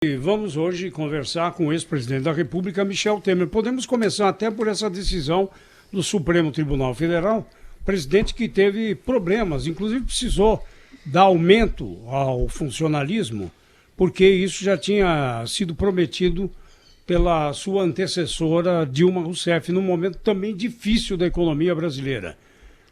E vamos hoje conversar com o ex-presidente da República, Michel Temer. Podemos começar até por essa decisão do Supremo Tribunal Federal, presidente que teve problemas, inclusive precisou dar aumento ao funcionalismo, porque isso já tinha sido prometido pela sua antecessora Dilma Rousseff, num momento também difícil da economia brasileira.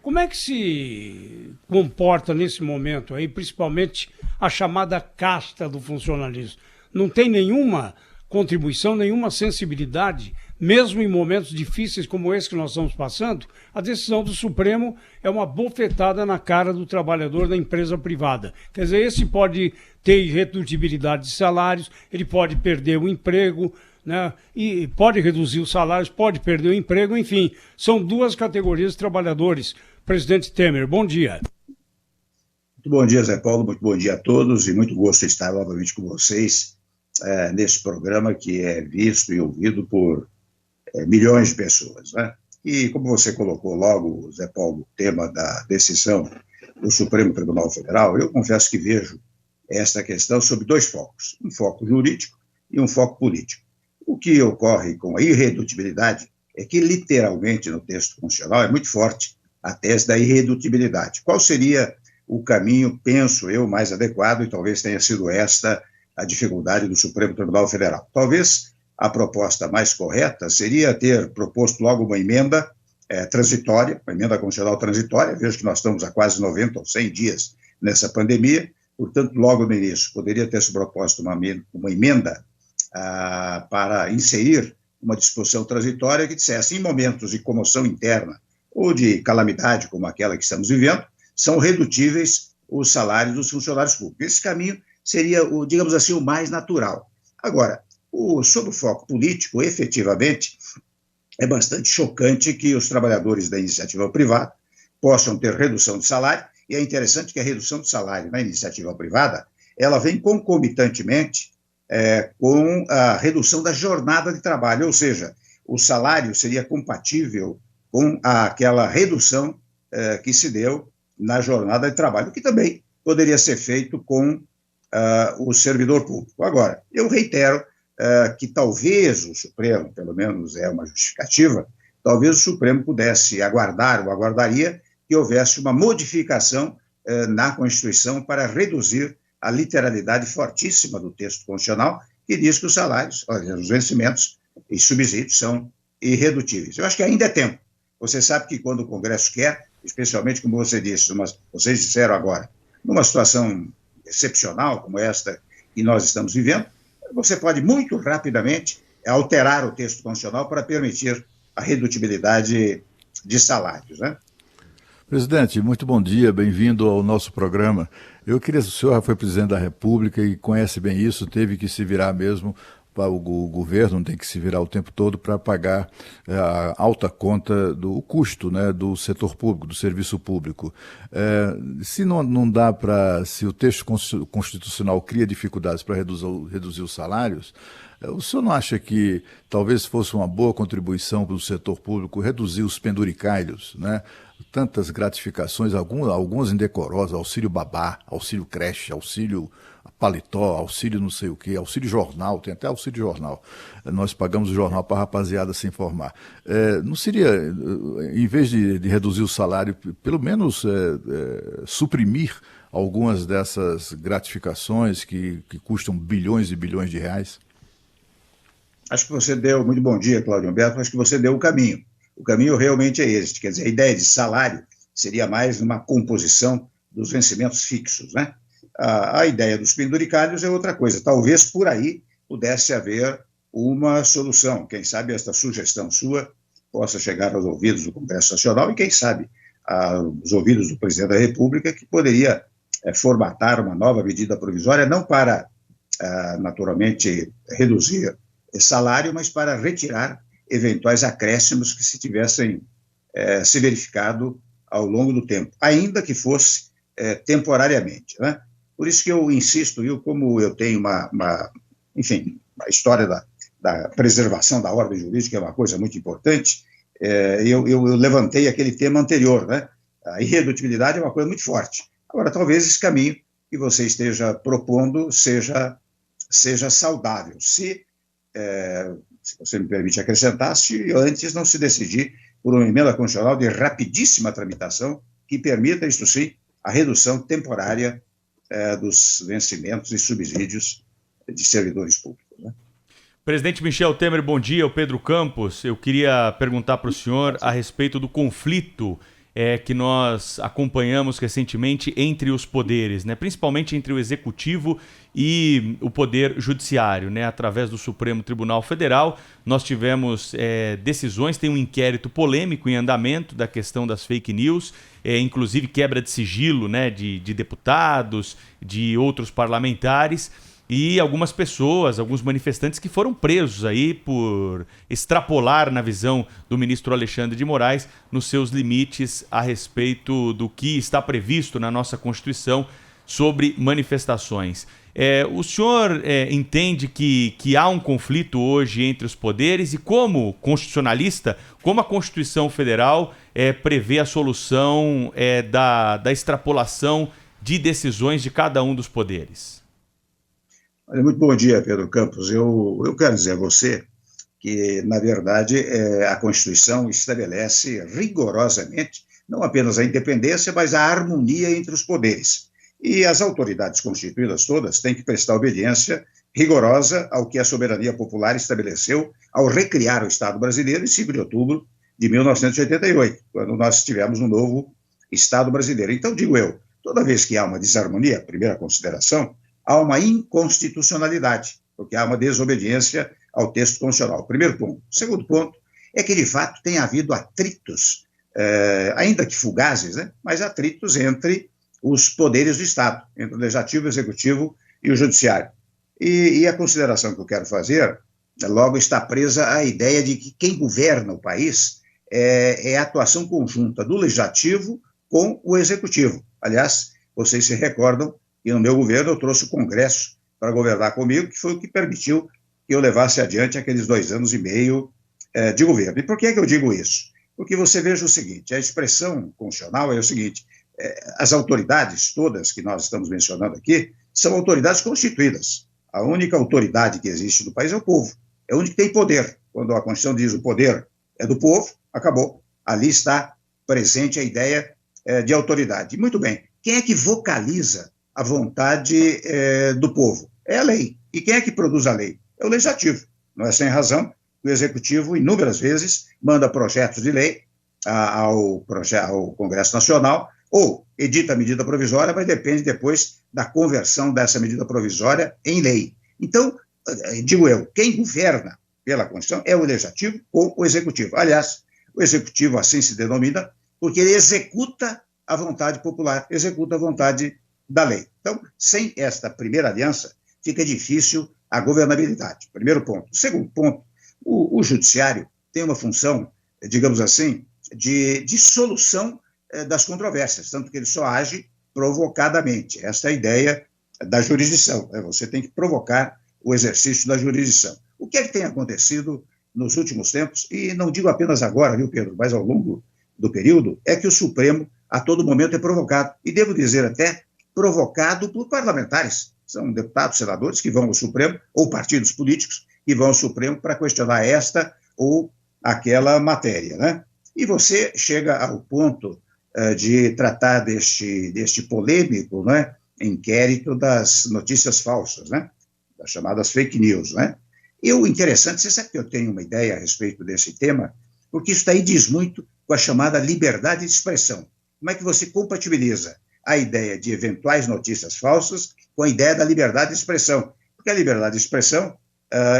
Como é que se comporta nesse momento aí, principalmente a chamada casta do funcionalismo? Não tem nenhuma contribuição, nenhuma sensibilidade, mesmo em momentos difíceis como esse que nós estamos passando? A decisão do Supremo é uma bofetada na cara do trabalhador da empresa privada. Quer dizer, esse pode ter irredutibilidade de salários, ele pode perder o emprego, né? E pode reduzir os salários, pode perder o emprego, enfim, são duas categorias de trabalhadores. Presidente Temer, bom dia. Muito bom dia, Zé Paulo, muito bom dia a todos e muito gosto de estar novamente com vocês nesse programa que é visto e ouvido por milhões de pessoas, né? E como você colocou logo, Zé Paulo, o tema da decisão do Supremo Tribunal Federal, eu confesso que vejo esta questão sob dois focos, um foco jurídico e um foco político. O que ocorre com a irredutibilidade é que, literalmente, no texto constitucional é muito forte a tese da irredutibilidade. Qual seria o caminho, penso eu, mais adequado, e talvez tenha sido esta a dificuldade do Supremo Tribunal Federal? Talvez a proposta mais correta seria ter proposto logo uma emenda transitória, uma emenda constitucional transitória. Vejo que nós estamos há quase 90 ou 100 dias nessa pandemia, portanto, logo no início, poderia ter se proposto uma emenda para inserir uma disposição transitória que dissesse, em momentos de comoção interna ou de calamidade como aquela que estamos vivendo, são redutíveis os salários dos funcionários públicos. Esse caminho seria, digamos assim, o mais natural. Agora, sob o foco político, efetivamente, é bastante chocante que os trabalhadores da iniciativa privada possam ter redução de salário, e é interessante que a redução de salário na iniciativa privada, ela vem concomitantemente com a redução da jornada de trabalho, ou seja, o salário seria compatível com aquela redução que se deu na jornada de trabalho, que também poderia ser feito com o servidor público. Agora, eu reitero que talvez o Supremo, pelo menos é uma justificativa, talvez o Supremo pudesse aguardar, ou aguardaria, que houvesse uma modificação na Constituição para reduzir a literalidade fortíssima do texto constitucional, que diz que os salários, os vencimentos e subsídios são irredutíveis. Eu acho que ainda é tempo. Você sabe que quando o Congresso quer, especialmente como você disse, vocês disseram agora, numa situação excepcional como esta que nós estamos vivendo, você pode muito rapidamente alterar o texto constitucional para permitir a redutibilidade de salários, né? Presidente, muito bom dia, bem-vindo ao nosso programa. Eu queria, o senhor já foi presidente da República e conhece bem isso, teve que se virar mesmo, o governo tem que se virar o tempo todo para pagar a alta conta do custo, né, do setor público, do serviço público. Se não dá para, se o texto constitucional cria dificuldades para reduzir os salários, o senhor não acha que talvez fosse uma boa contribuição para o setor público reduzir os penduricalhos, né? Tantas gratificações, algumas indecorosas, auxílio babá, auxílio creche, auxílio paletó, auxílio não sei o quê, auxílio jornal, tem até auxílio jornal. Nós pagamos o jornal para a rapaziada se informar. Não seria, em vez de reduzir o salário, pelo menos suprimir algumas dessas gratificações que custam bilhões e bilhões de reais? Acho que você deu, muito bom dia, Cláudio Humberto, acho que você deu o caminho. O caminho realmente é este, quer dizer, a ideia de salário seria mais uma composição dos vencimentos fixos, né? A ideia dos penduricalhos é outra coisa, talvez por aí pudesse haver uma solução, quem sabe esta sugestão sua possa chegar aos ouvidos do Congresso Nacional e quem sabe aos ouvidos do Presidente da República, que poderia formatar uma nova medida provisória, não para, naturalmente, reduzir salário, mas para retirar eventuais acréscimos que se tivessem se verificado ao longo do tempo, ainda que fosse temporariamente, né? Por isso que eu insisto, como eu tenho enfim, a história da preservação da ordem jurídica é uma coisa muito importante, eu levantei aquele tema anterior, né? A irredutibilidade é uma coisa muito forte. Agora, talvez esse caminho que você esteja propondo seja seja saudável, se você me permite acrescentar, se antes não se decidir por uma emenda constitucional de rapidíssima tramitação que permita, isto sim, a redução temporária dos vencimentos e subsídios de servidores públicos, né? Presidente Michel Temer, bom dia. O Pedro Campos. Eu queria perguntar para o senhor a respeito do conflito que nós acompanhamos recentemente entre os poderes, né? Principalmente entre o Executivo e o Poder Judiciário, né? Através do Supremo Tribunal Federal, nós tivemos decisões, tem um inquérito polêmico em andamento da questão das fake news, inclusive quebra de sigilo, né? de deputados, de outros parlamentares, e algumas pessoas, alguns manifestantes que foram presos aí por extrapolar na visão do ministro Alexandre de Moraes nos seus limites a respeito do que está previsto na nossa Constituição sobre manifestações. O senhor entende que há um conflito hoje entre os poderes e, como constitucionalista, como a Constituição Federal prevê a solução da extrapolação de decisões de cada um dos poderes? Olha, muito bom dia, Pedro Campos. Eu quero dizer a você que, na verdade, a Constituição estabelece rigorosamente não apenas a independência, mas a harmonia entre os poderes. E as autoridades constituídas todas têm que prestar obediência rigorosa ao que a soberania popular estabeleceu ao recriar o Estado brasileiro em 5 de outubro de 1988, quando nós tivemos um novo Estado brasileiro. Então, digo eu, toda vez que há uma desarmonia, primeira consideração, há uma inconstitucionalidade, porque há uma desobediência ao texto constitucional. Primeiro ponto. Segundo ponto é que, de fato, tem havido atritos, ainda que fugazes, né, mas atritos entre os poderes do Estado, entre o Legislativo, o Executivo e o Judiciário. E a consideração que eu quero fazer, logo está presa à ideia de que quem governa o país é a atuação conjunta do Legislativo com o Executivo. Aliás, vocês se recordam que no meu governo eu trouxe o Congresso para governar comigo, que foi o que permitiu que eu levasse adiante aqueles 2 anos e meio de governo. E por que eu digo isso? Porque você veja o seguinte, a expressão constitucional é o seguinte, as autoridades todas que nós estamos mencionando aqui são autoridades constituídas. A única autoridade que existe no país é o povo, é o único que tem poder. Quando a Constituição diz o poder é do povo, acabou. Ali está presente a ideia de autoridade. Muito bem, quem é que vocaliza a vontade do povo? É a lei. E quem é que produz a lei? É o Legislativo. Não é sem razão que o Executivo, inúmeras vezes, manda projetos de lei ao Congresso Nacional ou edita a medida provisória, mas depende depois da conversão dessa medida provisória em lei. Então, digo eu, quem governa pela Constituição é o Legislativo ou o Executivo. Aliás, o Executivo assim se denomina porque ele executa a vontade popular, executa a vontade da lei. Então, sem esta primeira aliança, fica difícil a governabilidade. Primeiro ponto. Segundo ponto, o Judiciário tem uma função, digamos assim, de solução das controvérsias, tanto que ele só age provocadamente. Esta é a ideia da jurisdição. Você tem que provocar o exercício da jurisdição. O que é que tem acontecido nos últimos tempos, e não digo apenas agora, viu, Pedro, mas ao longo do período, é que o Supremo, a todo momento, é provocado. E devo dizer até, provocado por parlamentares. São deputados, senadores que vão ao Supremo, ou partidos políticos que vão ao Supremo para questionar esta ou aquela matéria, né? E você chega ao ponto de tratar deste polêmico, né, inquérito das notícias falsas, né, das chamadas fake news, né? E o interessante, você sabe que eu tenho uma ideia a respeito desse tema, porque isso daí diz muito com a chamada liberdade de expressão. Como é que você compatibiliza a ideia de eventuais notícias falsas com a ideia da liberdade de expressão? Porque a liberdade de expressão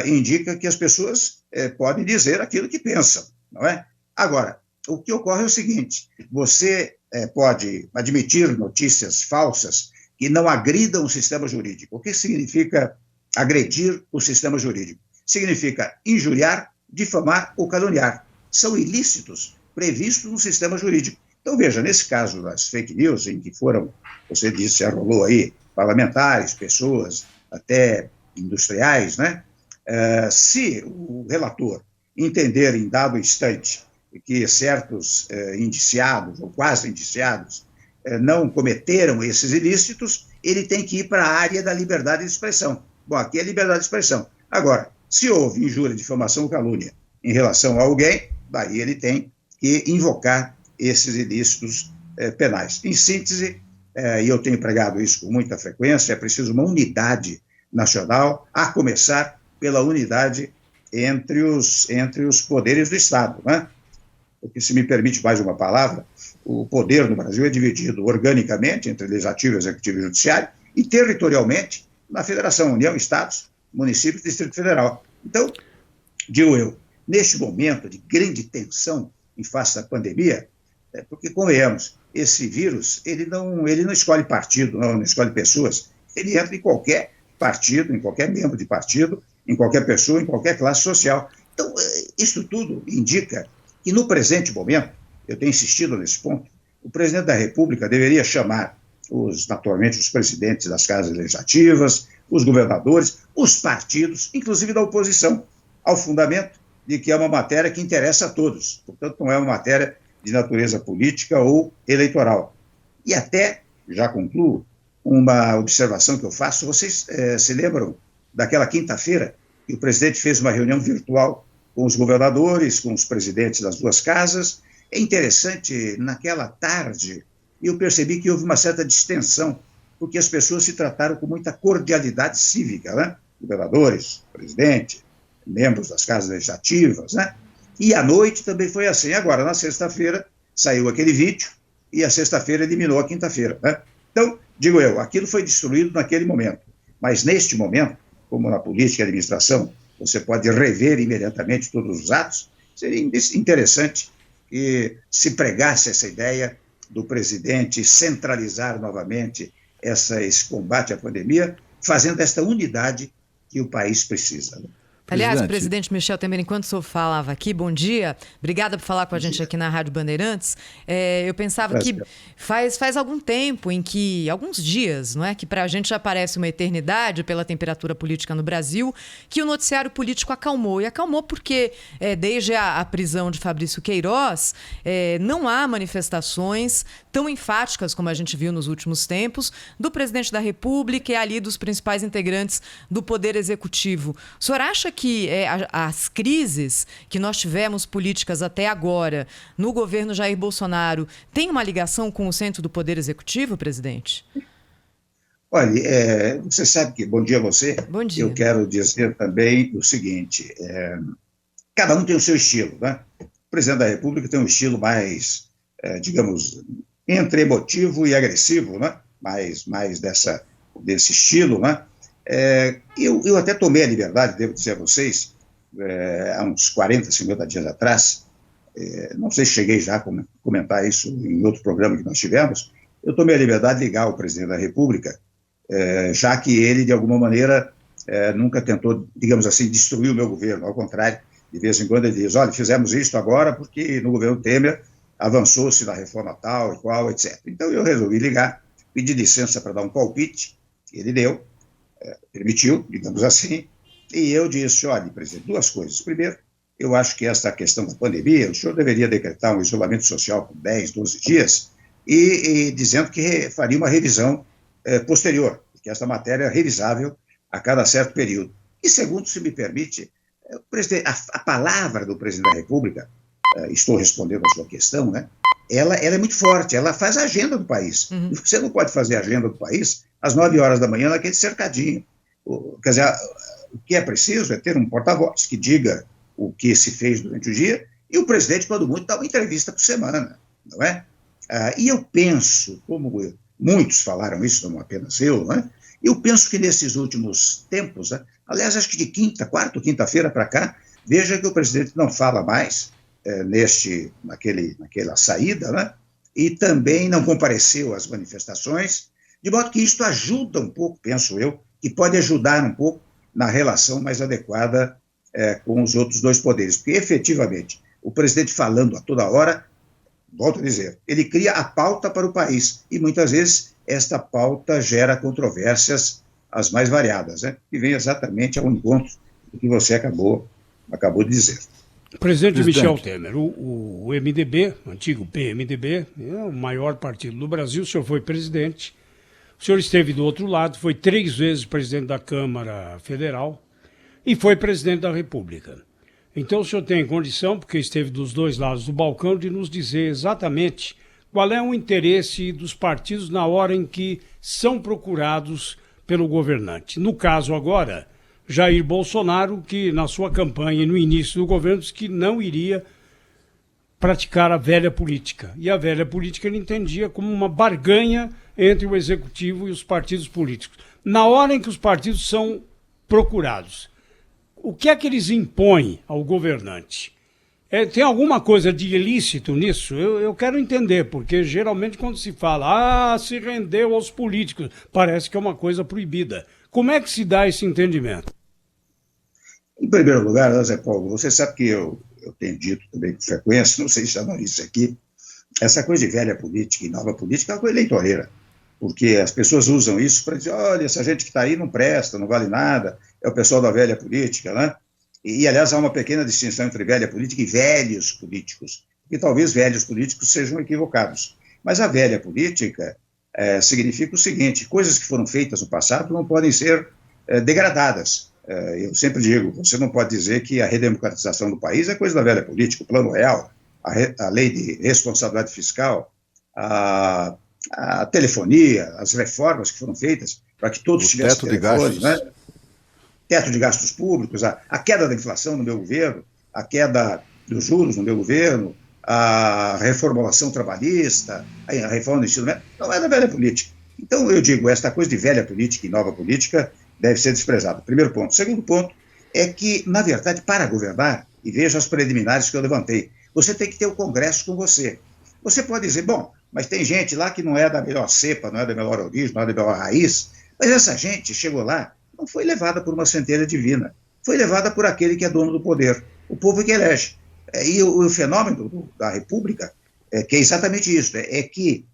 indica que as pessoas podem dizer aquilo que pensam, não é? Agora, o que ocorre é o seguinte, você pode admitir notícias falsas que não agridam o sistema jurídico. O que significa agredir o sistema jurídico? Significa injuriar, difamar ou caluniar. São ilícitos previstos no sistema jurídico. Então, veja, nesse caso das fake news, em que foram, você disse, arrolou aí, parlamentares, pessoas, até industriais, né? Se o relator entender em dado instante que certos indiciados, ou quase indiciados, não cometeram esses ilícitos, ele tem que ir para a área da liberdade de expressão. Bom, aqui é liberdade de expressão. Agora, se houve injúria, difamação ou calúnia em relação a alguém, daí ele tem que invocar esses ilícitos penais. Em síntese, e eu tenho pregado isso com muita frequência, é preciso uma unidade nacional, a começar pela unidade entre os poderes do Estado, né? Porque, se me permite mais uma palavra, o poder no Brasil é dividido organicamente entre legislativo, executivo e judiciário, e territorialmente na Federação, União, Estados, municípios e Distrito Federal. Então, digo eu, neste momento de grande tensão em face da pandemia, porque, convenhamos, esse vírus, ele não escolhe partido, não escolhe pessoas, ele entra em qualquer partido, em qualquer membro de partido, em qualquer pessoa, em qualquer classe social. Então, isso tudo indica que, no presente momento, eu tenho insistido nesse ponto, o presidente da República deveria chamar, naturalmente, os presidentes das casas legislativas, os governadores, os partidos, inclusive da oposição, ao fundamento de que é uma matéria que interessa a todos. Portanto, não é uma matéria de natureza política ou eleitoral. E até, já concluo, uma observação que eu faço, vocês se lembram daquela quinta-feira que o presidente fez uma reunião virtual com os governadores, com os presidentes das duas casas. É interessante, naquela tarde, eu percebi que houve uma certa distensão, porque as pessoas se trataram com muita cordialidade cívica, né? Governadores, presidente, membros das casas legislativas, né? E à noite também foi assim. Agora, na sexta-feira, saiu aquele vídeo, e a sexta-feira eliminou a quinta-feira, né? Então, digo eu, aquilo foi destruído naquele momento, mas neste momento, como na política e administração, você pode rever imediatamente todos os atos, seria interessante que se pregasse essa ideia do presidente centralizar novamente esse combate à pandemia, fazendo esta unidade que o país precisa. Aliás, presidente Michel Temer, enquanto o senhor falava aqui, bom dia, obrigada por falar com a gente aqui na Rádio Bandeirantes. Eu pensava que faz algum tempo alguns dias, não é, que para a gente já parece uma eternidade pela temperatura política no Brasil, que o noticiário político acalmou. E acalmou porque, desde a prisão de Fabrício Queiroz, não há manifestações tão enfáticas como a gente viu nos últimos tempos do presidente da República e ali dos principais integrantes do Poder Executivo. O senhor acha que as crises que nós tivemos políticas até agora no governo Jair Bolsonaro têm uma ligação com o centro do Poder Executivo, presidente? Olha, você sabe que, bom dia a você. Bom dia. Eu quero dizer também o seguinte, cada um tem o seu estilo, né? O presidente da República tem um estilo mais, digamos, entre emotivo e agressivo, né? Mais desse estilo, né? Eu até tomei a liberdade, devo dizer a vocês, há uns 40, 50 dias atrás, não sei se cheguei já a comentar isso em outro programa que nós tivemos, eu tomei a liberdade de ligar ao presidente da República, já que ele, de alguma maneira, nunca tentou, digamos assim, destruir o meu governo. Ao contrário, de vez em quando ele diz, olha, fizemos isto agora porque no governo Temer avançou-se na reforma tal e qual, etc. Então eu resolvi ligar, pedir licença para dar um palpite, ele deu, permitiu, digamos assim, e eu disse, olha, presidente, duas coisas. Primeiro, eu acho que esta questão da pandemia, o senhor deveria decretar um isolamento social por 10, 12 dias, e dizendo que faria uma revisão posterior, que esta matéria é revisável a cada certo período. E segundo, se me permite, a palavra do presidente da República, estou respondendo a sua questão, né? Ela é muito forte, ela faz a agenda do país. Uhum. Você não pode fazer a agenda do país às 9 horas da manhã naquele cercadinho. Quer dizer, o que é preciso é ter um porta-voz que diga o que se fez durante o dia, e o presidente, quando muito, dá uma entrevista por semana, não é? E eu penso, como muitos falaram isso, não apenas eu, né? Eu penso que nesses últimos tempos, né? Aliás, acho que de quarta ou quinta-feira para cá, veja que o presidente não fala mais naquela saída, né? E também não compareceu às manifestações, de modo que isto ajuda um pouco, penso eu, e pode ajudar um pouco na relação mais adequada com os outros dois poderes, porque efetivamente o presidente falando a toda hora, volto a dizer, ele cria a pauta para o país, e muitas vezes esta pauta gera controvérsias as mais variadas, né? E vem exatamente ao encontro do que você acabou de dizer. Presidente Michel Temer, o MDB, antigo PMDB, é o maior partido do Brasil, o senhor foi presidente, O senhor esteve do outro lado, foi 3 vezes presidente da Câmara Federal e foi presidente da República. Então o senhor tem condição, porque esteve dos 2 lados do balcão, de nos dizer exatamente qual é o interesse dos partidos na hora em que são procurados pelo governante. No caso agora, Jair Bolsonaro, que na sua campanha e no início do governo disse que não iria praticar a velha política. E a velha política ele entendia como uma barganha entre o executivo e os partidos políticos. Na hora em que os partidos são procurados, o que é que eles impõem ao governante? Tem alguma coisa de ilícito nisso? Eu quero entender, porque geralmente quando se fala, se rendeu aos políticos, parece que é uma coisa proibida. Como é que se dá esse entendimento? Em primeiro lugar, Zé Paulo, você sabe que eu tenho dito também com frequência, não sei se já não disse aqui, essa coisa de velha política e nova política é uma coisa eleitoreira, porque as pessoas usam isso para dizer, olha, essa gente que está aí não presta, não vale nada, é o pessoal da velha política, né? E, aliás, há uma pequena distinção entre velha política e velhos políticos, porque talvez velhos políticos sejam equivocados. Mas a velha política significa o seguinte, coisas que foram feitas no passado não podem ser degradadas. Eu sempre digo, você não pode dizer que a redemocratização do país é coisa da velha política, o Plano Real, a lei de responsabilidade fiscal, a telefonia, as reformas que foram feitas para que todos tivessem telefone, né? Teto de gastos públicos, a queda da inflação no meu governo, a queda dos juros no meu governo, a reformulação trabalhista, a reforma do ensino médio, não é da velha política. Então, eu digo, esta coisa de velha política e nova política deve ser desprezada. Primeiro ponto. Segundo ponto é que, na verdade, para governar, e veja as preliminares que eu levantei, você tem que ter o Congresso com você. Você pode dizer, bom, mas tem gente lá que não é da melhor cepa, não é da melhor origem, não é da melhor raiz, mas essa gente chegou lá, não foi levada por uma centelha divina, foi levada por aquele que é dono do poder, o povo que elege. E o fenômeno da República, que é exatamente isso, é que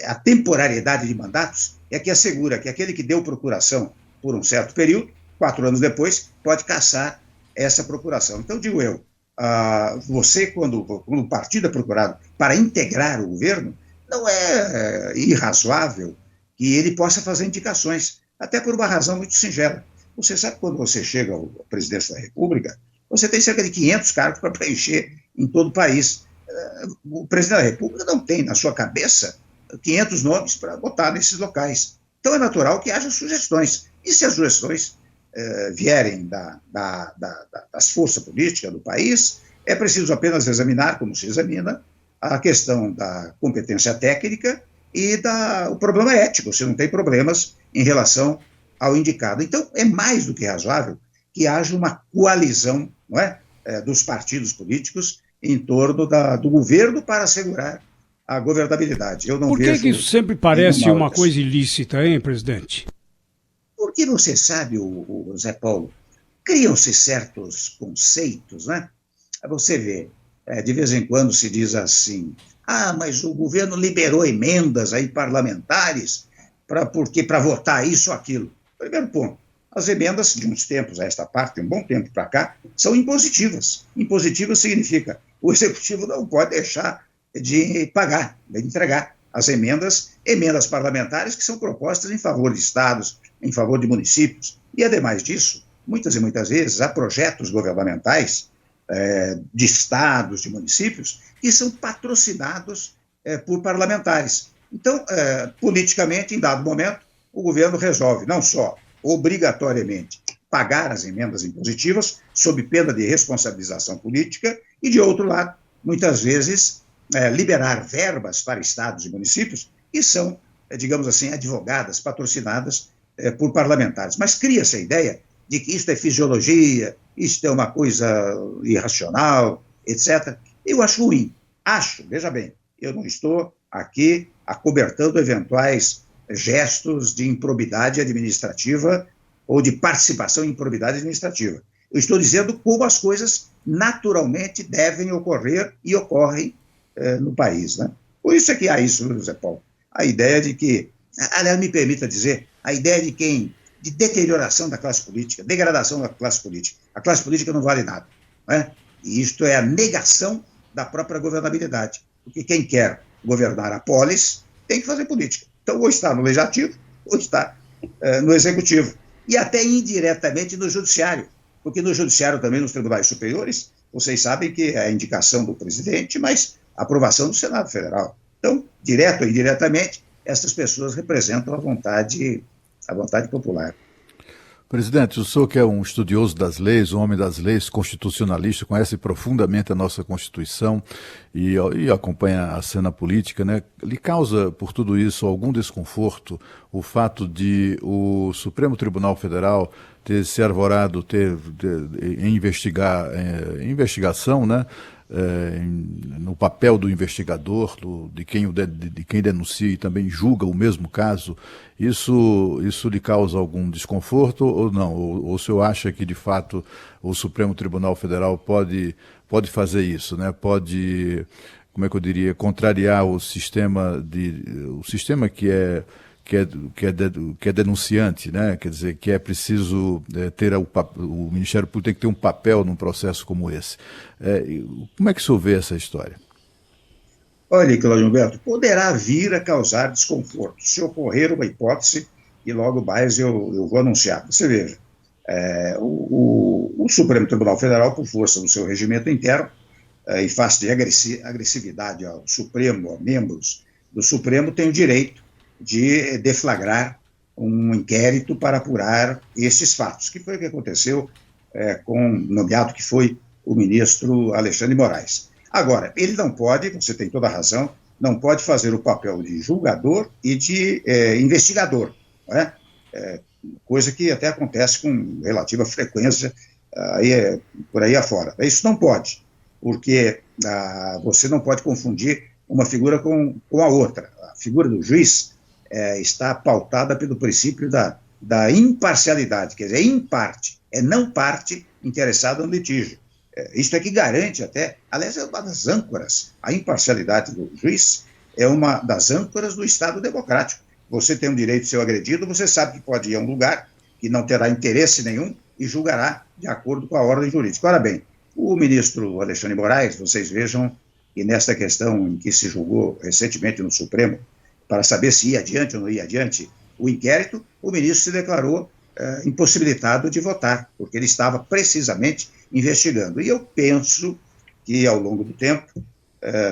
a temporariedade de mandatos é que assegura que aquele que deu procuração por um certo período, 4 anos depois, pode cassar essa procuração. Então, digo eu, você, quando o partido é procurado para integrar o governo, não é irrazoável que ele possa fazer indicações, até por uma razão muito singela. Você sabe, quando você chega à presidência da República, você tem cerca de 500 cargos para preencher em todo o país. O presidente da República não tem na sua cabeça 500 nomes para botar nesses locais. Então é natural que haja sugestões. E se as sugestões vierem das forças políticas do país, é preciso apenas examinar, como se examina, a questão da competência técnica e o problema ético, se não tem problemas em relação ao indicado. Então, é mais do que razoável que haja uma coalizão, não é, dos partidos políticos em torno do governo para assegurar a governabilidade. Eu não Por que vejo isso sempre parece uma coisa ilícita, hein, presidente? Porque você sabe, o Zé Paulo, criam-se certos conceitos, né? Você vê, de vez em quando se diz assim, mas o governo liberou emendas aí parlamentares para votar isso ou aquilo. Primeiro ponto, as emendas de uns tempos a esta parte, de um bom tempo para cá, são impositivas. Impositivas significa o executivo não pode deixar de pagar, de entregar as emendas parlamentares que são propostas em favor de estados, em favor de municípios. E, ademais disso, muitas e muitas vezes há projetos governamentais de estados, de municípios, que são patrocinados por parlamentares. Então, politicamente, em dado momento, o governo resolve não só obrigatoriamente pagar as emendas impositivas, sob pena de responsabilização política, e, de outro lado, muitas vezes, liberar verbas para estados e municípios que são, digamos assim, advogadas, patrocinadas por parlamentares. Mas cria-se a ideia de que isto é fisiologia, isto é uma coisa irracional, etc. Eu acho ruim. Veja bem, eu não estou aqui acobertando eventuais gestos de improbidade administrativa ou de participação em improbidade administrativa. Eu estou dizendo como as coisas naturalmente devem ocorrer e ocorrem no país, né? Por isso é que há isso, Zé Paulo. A ideia de que, aliás, me permita dizer, a ideia de deterioração da classe política, degradação da classe política. A classe política não vale nada, né? E isto é a negação da própria governabilidade. Porque quem quer governar a polis tem que fazer política. Então, ou está no legislativo, ou está no Executivo. E até indiretamente no Judiciário, porque no Judiciário também, nos tribunais superiores, vocês sabem que é a indicação do presidente, mas a aprovação do Senado Federal. Então, direto ou indiretamente, essas pessoas representam a vontade popular. Presidente, o senhor que é um estudioso das leis, um homem das leis, constitucionalista, conhece profundamente a nossa Constituição e acompanha a cena política, né? Lhe causa, por tudo isso, algum desconforto o fato de o Supremo Tribunal Federal ter se arvorado, em investigação, né? No papel do investigador, de quem denuncia e também julga o mesmo caso, isso lhe causa algum desconforto ou não? Ou o senhor acha que, de fato, o Supremo Tribunal Federal pode fazer isso, né? Pode, como é que eu diria, contrariar o sistema que é denunciante, né? Quer dizer, que é preciso ter o Ministério Público tem que ter um papel num processo como esse. Como é que o senhor vê essa história? Olha, Cláudio Humberto, poderá vir a causar desconforto se ocorrer uma hipótese e logo mais eu vou anunciar. Você veja, o Supremo Tribunal Federal, por força do seu regimento interno, em face de agressividade ao Supremo, a membros do Supremo, tem o direito de deflagrar um inquérito para apurar esses fatos, que foi o que aconteceu com o nomeado que foi o ministro Alexandre de Moraes. Agora, ele não pode, você tem toda a razão, não pode fazer o papel de julgador e de investigador, não é? Coisa que até acontece com relativa frequência por aí afora. Isso não pode, porque você não pode confundir uma figura com a outra. A figura do juiz está pautada pelo princípio da imparcialidade, quer dizer, em parte, não parte interessada no litígio. Isto é que garante até, aliás, é uma das âncoras, a imparcialidade do juiz é uma das âncoras do Estado democrático. Você tem o direito de ser agredido, você sabe que pode ir a um lugar que não terá interesse nenhum e julgará de acordo com a ordem jurídica. Ora bem, o ministro Alexandre de Moraes, vocês vejam que nesta questão em que se julgou recentemente no Supremo, para saber se ia adiante ou não ia adiante o inquérito, o ministro se declarou impossibilitado de votar, porque ele estava precisamente investigando. E eu penso que, ao longo do tempo,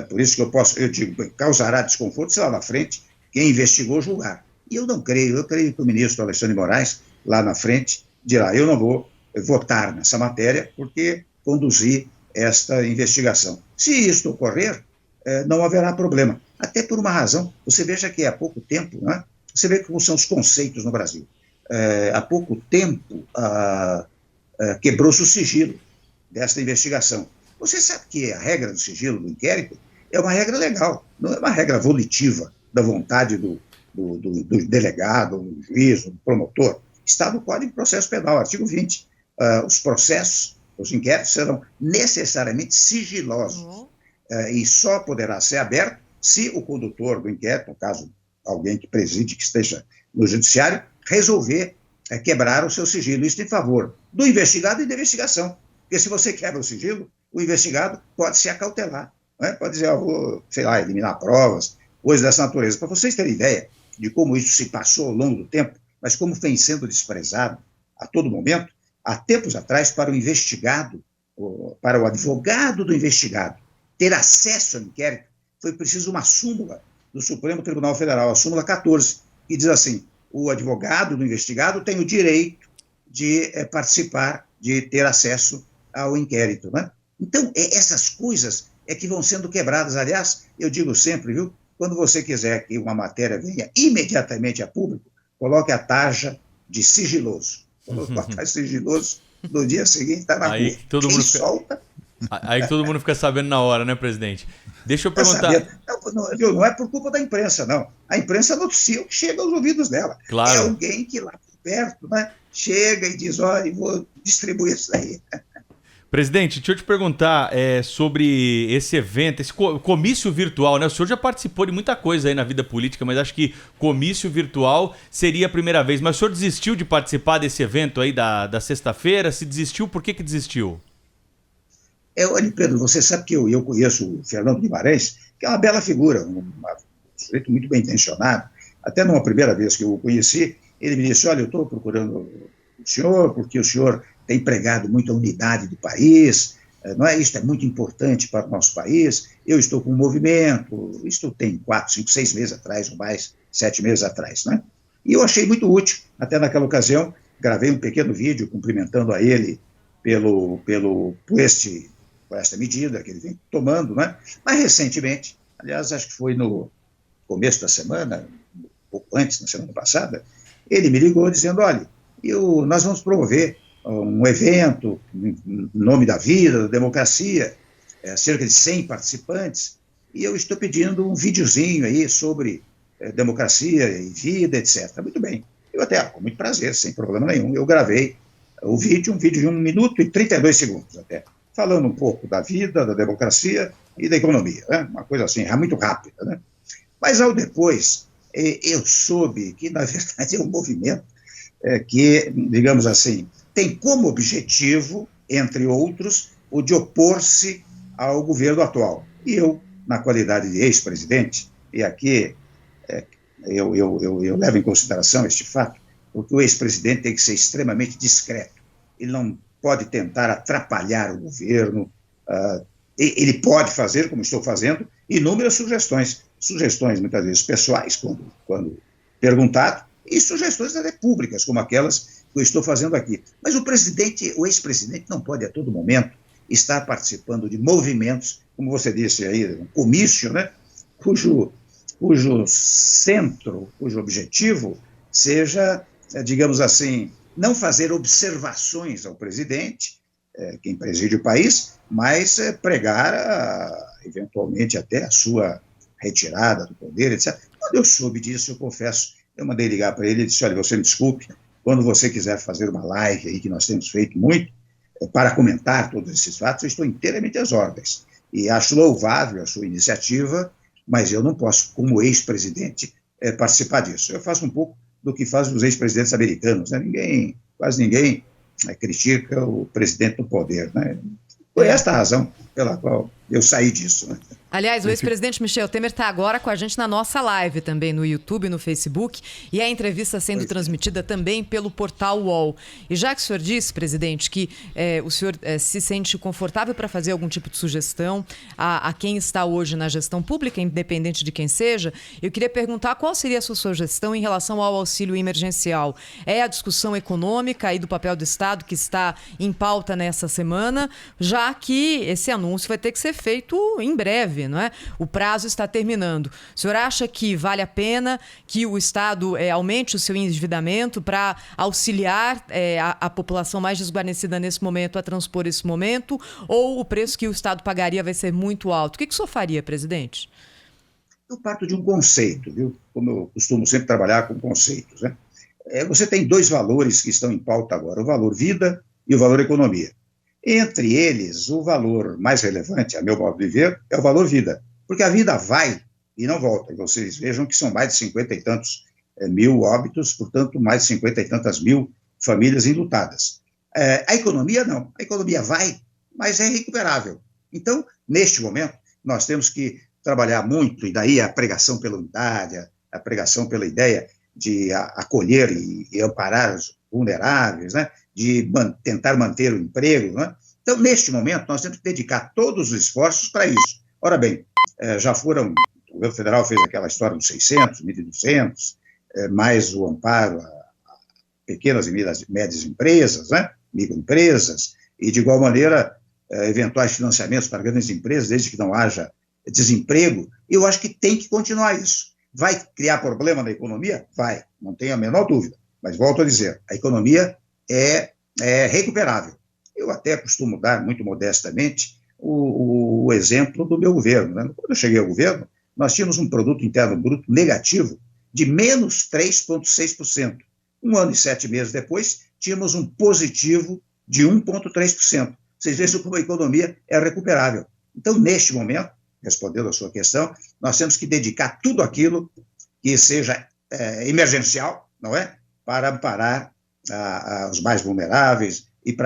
por isso que eu digo, causará desconforto se lá na frente quem investigou julgar. E eu não creio, eu creio que o ministro Alexandre de Moraes, lá na frente, dirá, eu não vou votar nessa matéria porque conduzi esta investigação. Se isto ocorrer, não haverá problema. Até por uma razão, você veja que há pouco tempo, né, você vê como são os conceitos no Brasil. Há pouco tempo quebrou-se o sigilo desta investigação. Você sabe que a regra do sigilo do inquérito é uma regra legal, não é uma regra volitiva da vontade do delegado, do juiz, do promotor. Está no Código de Processo Penal, artigo 20. Os processos, os inquéritos serão necessariamente sigilosos e só poderá ser aberto se o condutor do inquérito, no caso, alguém que preside, que esteja no judiciário, resolver quebrar o seu sigilo. Isso em favor do investigado e da investigação. Porque se você quebra o sigilo, o investigado pode se acautelar. Né? Pode dizer, vou, sei lá, eliminar provas, coisas dessa natureza. Para vocês terem ideia de como isso se passou ao longo do tempo, mas como vem sendo desprezado a todo momento, há tempos atrás, para o investigado, para o advogado do investigado, ter acesso ao inquérito, foi preciso uma súmula do Supremo Tribunal Federal, a súmula 14, que diz assim, o advogado do investigado tem o direito de participar, de ter acesso ao inquérito. Né? Então, essas coisas que vão sendo quebradas. Aliás, eu digo sempre, viu, quando você quiser que uma matéria venha imediatamente a público, coloque a tarja de sigiloso. Coloque a tarja de sigiloso, no dia seguinte está na rua. Aí todo mundo fica sabendo na hora, né, presidente? Deixa eu perguntar... Não é por culpa da imprensa, não. A imprensa noticia o que chega aos ouvidos dela. Claro. É alguém que lá por perto, né, chega e diz, olha, vou distribuir isso aí. Presidente, deixa eu te perguntar sobre esse evento, esse comício virtual, né? O senhor já participou de muita coisa aí na vida política, mas acho que comício virtual seria a primeira vez. Mas o senhor desistiu de participar desse evento aí da sexta-feira? Se desistiu, por que desistiu? Olha, Pedro, você sabe que eu conheço o Fernando Guimarães, que é uma bela figura, um sujeito muito bem intencionado, Até numa primeira vez que eu o conheci, ele me disse, olha, eu estou procurando o senhor porque o senhor tem pregado muito a unidade do país, não é? Isto é muito importante para o nosso país, eu estou com um movimento, isto tem 4, 5, 6 meses atrás, ou mais, 7 meses atrás, né? E eu achei muito útil, até naquela ocasião, gravei um pequeno vídeo cumprimentando a ele por esta medida que ele vem tomando, né? Mas recentemente, aliás, acho que foi no começo da semana, um pouco antes, na semana passada, ele me ligou dizendo, olha, nós vamos promover um evento em nome da vida, da democracia, cerca de 100 participantes, e eu estou pedindo um videozinho aí sobre democracia e vida, etc. Muito bem. Eu até, com muito prazer, sem problema nenhum, eu gravei um vídeo de 1 minuto e 32 segundos até, falando um pouco da vida, da democracia e da economia, né? Uma coisa assim, muito rápida, né? Mas ao depois, eu soube que, na verdade, é um movimento que, digamos assim, tem como objetivo, entre outros, o de opor-se ao governo atual. E eu, na qualidade de ex-presidente, e aqui eu levo em consideração este fato, porque o ex-presidente tem que ser extremamente discreto. Ele não pode tentar atrapalhar o governo, ele pode fazer, como estou fazendo, inúmeras sugestões muitas vezes pessoais, quando perguntado, e sugestões até públicas, como aquelas que eu estou fazendo aqui. Mas o ex-presidente não pode, a todo momento, estar participando de movimentos, como você disse aí, um comício, né, cujo centro, cujo objetivo seja, digamos assim, não fazer observações ao presidente, quem preside o país, mas pregar, eventualmente, até a sua retirada do poder, etc. Quando eu soube disso, eu confesso, eu mandei ligar para ele e disse, olha, você me desculpe, quando você quiser fazer uma live aí, que nós temos feito muito, para comentar todos esses fatos, eu estou inteiramente às ordens. E acho louvável a sua iniciativa, mas eu não posso, como ex-presidente, participar disso. Eu faço um pouco do que fazem os ex-presidentes americanos, né? Quase ninguém critica o presidente do poder, né? Foi esta a razão pela qual eu saí disso, né? Aliás, o ex-presidente Michel Temer está agora com a gente na nossa live também, no YouTube, no Facebook, e a entrevista sendo transmitida também pelo portal UOL. E já que o senhor disse, presidente, que o senhor se sente confortável para fazer algum tipo de sugestão a quem está hoje na gestão pública, independente de quem seja, eu queria perguntar qual seria a sua sugestão em relação ao auxílio emergencial. É a discussão econômica e do papel do Estado que está em pauta nessa semana, já que esse anúncio vai ter que ser feito em breve, não é? O prazo está terminando. O senhor acha que vale a pena que o Estado aumente o seu endividamento para auxiliar a população mais desguarnecida nesse momento a transpor esse momento? Ou o preço que o Estado pagaria vai ser muito alto? O que o senhor faria, presidente? Eu parto de um conceito, viu? Como eu costumo sempre trabalhar com conceitos, né? Você tem 2 valores que estão em pauta agora, o valor vida e o valor economia. Entre eles, o valor mais relevante, a meu modo de ver, é o valor vida, porque a vida vai e não volta. E vocês vejam que são mais de 50 e tantos mil óbitos, portanto, mais de 50 e tantas mil famílias enlutadas. A economia não, a economia vai, mas é recuperável. Então, neste momento, nós temos que trabalhar muito, e daí a pregação pela unidade, a pregação pela ideia de acolher e amparar os vulneráveis, né? De tentar manter o emprego, né? Então, neste momento, nós temos que dedicar todos os esforços para isso. Ora bem, o governo federal fez aquela história dos 600, 1.200, mais o amparo a pequenas e médias empresas, né? Microempresas, e, de igual maneira, eventuais financiamentos para grandes empresas, desde que não haja desemprego. Eu acho que tem que continuar isso. Vai criar problema na economia? Vai, não tenho a menor dúvida. Mas volto a dizer, a economia é recuperável. Eu até costumo dar, muito modestamente, o exemplo do meu governo, né? Quando eu cheguei ao governo, nós tínhamos um produto interno bruto negativo de menos 3,6%. 1 ano e 7 meses depois, tínhamos um positivo de 1,3%. Vocês vejam como a economia é recuperável. Então, neste momento, respondendo à sua questão, nós temos que dedicar tudo aquilo que seja emergencial, não é? Para amparar os mais vulneráveis e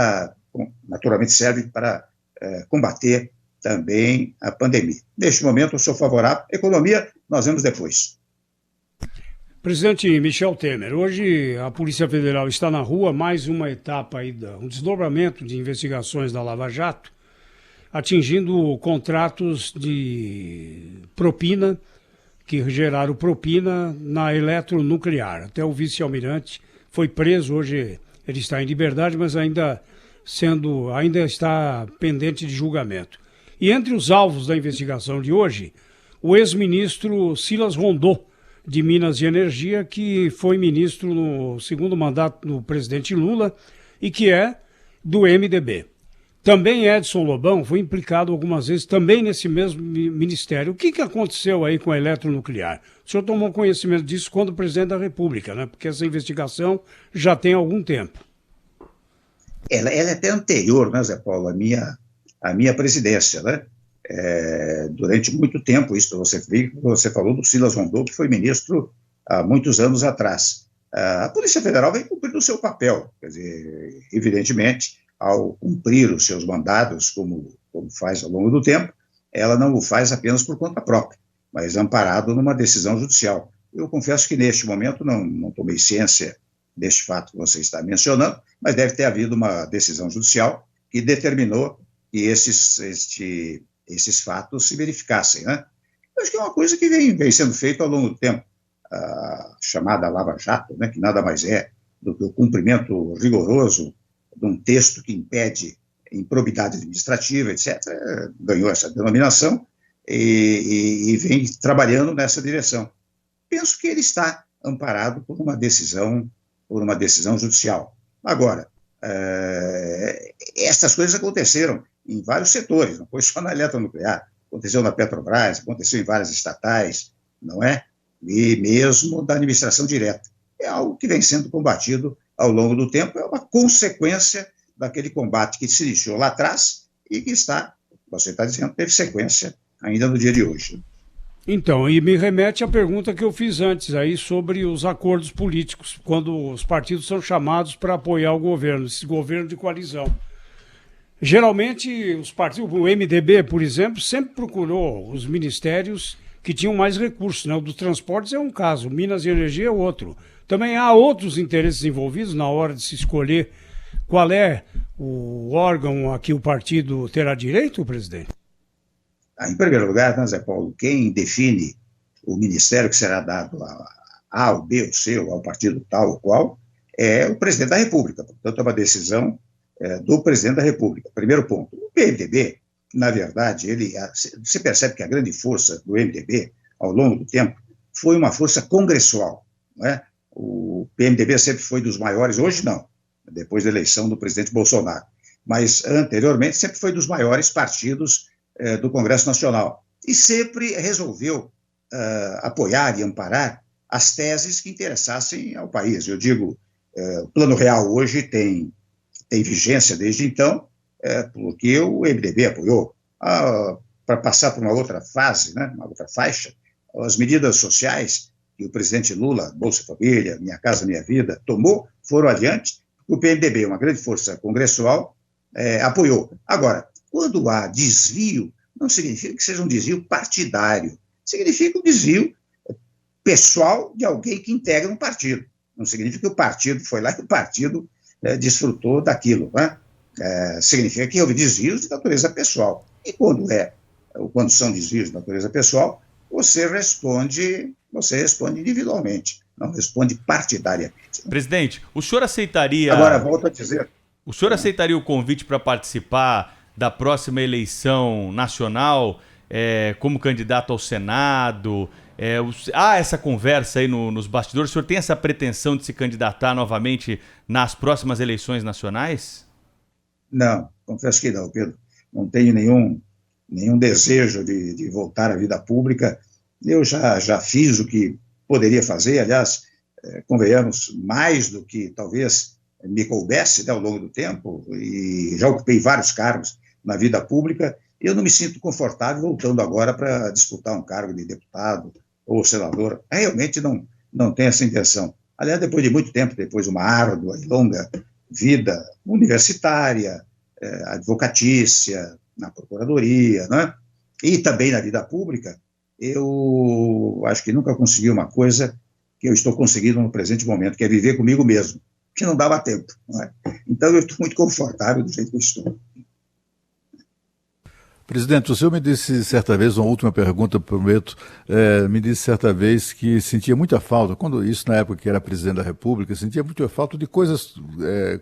naturalmente serve para combater também a pandemia. Neste momento, eu sou favorável. Economia, nós vemos depois. Presidente Michel Temer, hoje a Polícia Federal está na rua, mais uma etapa aí, um desdobramento de investigações da Lava Jato, atingindo contratos de propina, que geraram propina na eletronuclear. Até o vice-almirante foi preso, hoje ele está em liberdade, mas ainda está pendente de julgamento. E entre os alvos da investigação de hoje, o ex-ministro Silas Rondô, de Minas e Energia, que foi ministro no segundo mandato do presidente Lula e que é do MDB. Também Edson Lobão foi implicado algumas vezes também nesse mesmo ministério. O que aconteceu aí com a eletronuclear? O senhor tomou conhecimento disso quando presidente da República, né? Porque essa investigação já tem algum tempo. Ela é até anterior, né, Zé Paulo, à minha presidência, né? Durante muito tempo, isso você falou do Silas Rondô, que foi ministro há muitos anos atrás. A Polícia Federal vem cumprindo o seu papel, quer dizer, evidentemente, ao cumprir os seus mandados, como faz ao longo do tempo, ela não o faz apenas por conta própria, mas amparado numa decisão judicial. Eu confesso que neste momento não tomei ciência deste fato que você está mencionando, mas deve ter havido uma decisão judicial que determinou que esses fatos se verificassem, né? Eu acho que é uma coisa que vem sendo feita ao longo do tempo, a chamada Lava Jato, né, que nada mais é do que o cumprimento rigoroso de um texto que impede improbidade administrativa, etc., ganhou essa denominação e vem trabalhando nessa direção. Penso que ele está amparado por uma decisão judicial. Agora, essas coisas aconteceram em vários setores, não foi só na eletronuclear, aconteceu na Petrobras, aconteceu em várias estatais, não é? E mesmo da administração direta. É algo que vem sendo combatido ao longo do tempo, é uma consequência daquele combate que se iniciou lá atrás e que você está dizendo, teve sequência ainda no dia de hoje. Então, e me remete à pergunta que eu fiz antes aí sobre os acordos políticos, quando os partidos são chamados para apoiar o governo, esse governo de coalizão. Geralmente, os partidos, o MDB, por exemplo, sempre procurou os ministérios que tinham mais recursos, né? O dos transportes é um caso, Minas e Energia é outro. Também há outros interesses envolvidos na hora de se escolher qual é o órgão a que o partido terá direito, presidente? Em primeiro lugar, né, Zé Paulo, quem define o ministério que será dado a A, ou B, ou C, ou ao partido tal ou qual, é o presidente da República. Portanto, é uma decisão do presidente da República. Primeiro ponto. O PMDB, na verdade, você percebe que a grande força do MDB, ao longo do tempo, foi uma força congressual, não é? O PMDB sempre foi dos maiores, hoje não, depois da eleição do presidente Bolsonaro, mas anteriormente sempre foi dos maiores partidos do Congresso Nacional, e sempre resolveu apoiar e amparar as teses que interessassem ao país. Eu digo, o Plano Real hoje tem vigência desde então, porque o MDB apoiou. Para passar para uma outra fase, né, uma outra faixa, as medidas sociais que o presidente Lula, Bolsa Família, Minha Casa Minha Vida, tomou, foram adiante. O PMDB, uma grande força congressual, apoiou. Agora, quando há desvio, não significa que seja um desvio partidário, significa um desvio pessoal de alguém que integra um partido. Não significa que o partido foi lá e o partido desfrutou daquilo, né? Significa que houve desvios de natureza pessoal. E quando são desvios de natureza pessoal, você responde individualmente, não responde partidariamente. Presidente, o senhor aceitaria... Agora, volto a dizer... O senhor aceitaria o convite para participar da próxima eleição nacional como candidato ao Senado? Há essa conversa aí nos bastidores. O senhor tem essa pretensão de se candidatar novamente nas próximas eleições nacionais? Não, confesso que não, Pedro. Não tenho nenhum desejo de voltar à vida pública. Eu já fiz o que poderia fazer, aliás, convenhamos, mais do que talvez me coubesse, né, ao longo do tempo, e já ocupei vários cargos na vida pública. Eu não me sinto confortável voltando agora para disputar um cargo de deputado ou senador. Realmente não tenho essa intenção. Aliás, depois de muito tempo, depois de uma árdua e longa vida universitária, advocatícia, na procuradoria, né? E também na vida pública, eu acho que nunca consegui uma coisa que eu estou conseguindo no presente momento, que é viver comigo mesmo, que não dava tempo. Não é? Então, eu estou muito confortável do jeito que eu estou. Presidente, o senhor me disse certa vez, uma última pergunta, prometo, me disse certa vez que sentia muita falta, quando isso na época que era presidente da República, sentia muita falta de coisas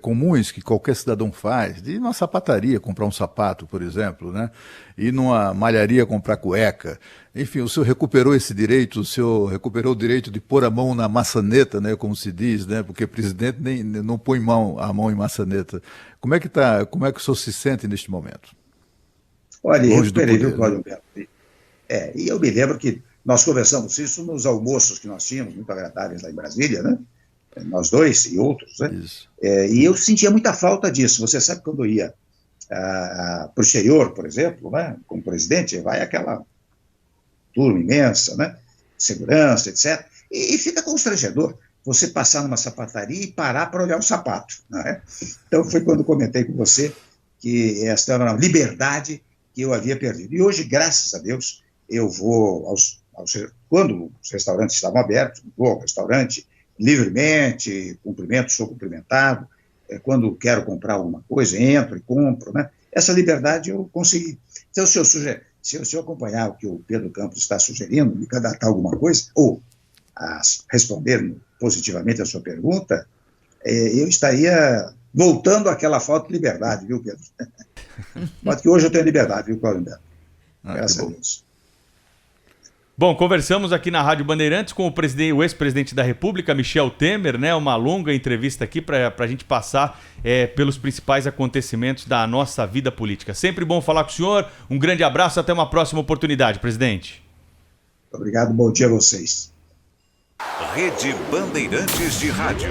comuns que qualquer cidadão faz, de ir numa sapataria comprar um sapato, por exemplo, né? Ir numa malharia comprar cueca. Enfim, o senhor recuperou esse direito, o senhor recuperou o direito de pôr a mão na maçaneta, né, como se diz, né? Porque presidente não põe a mão em maçaneta. Como é que o senhor se sente neste momento? Olha, eu recuperei, viu, Cláudio Humberto? E eu me lembro que nós conversamos isso nos almoços que nós tínhamos, muito agradáveis lá em Brasília, né? Nós dois e outros, né? E eu sentia muita falta disso. Você sabe, quando eu ia para o exterior, por exemplo, né, como presidente, vai aquela turma imensa, né? Segurança, etc. E fica constrangedor você passar numa sapataria e parar para olhar o sapato, né? Então, foi quando comentei com você que esta era uma liberdade que eu havia perdido. E hoje, graças a Deus, eu vou quando os restaurantes estavam abertos, vou ao restaurante livremente, sou cumprimentado, quando quero comprar alguma coisa, entro e compro, né? Essa liberdade eu consegui. Então, se o senhor acompanhar o que o Pedro Campos está sugerindo, me candidatar alguma coisa, ou responder positivamente a sua pergunta, eu estaria voltando àquela falta de liberdade, viu, Pedro? Mas que hoje eu tenho liberdade, viu, Cláudio Humberto? Graças a Deus. Bom, conversamos aqui na Rádio Bandeirantes com o ex-presidente da República, Michel Temer, né? Uma longa entrevista aqui para a gente passar pelos principais acontecimentos da nossa vida política. Sempre bom falar com o senhor. Um grande abraço, até uma próxima oportunidade, presidente. Obrigado, bom dia a vocês. Rede Bandeirantes de Rádio.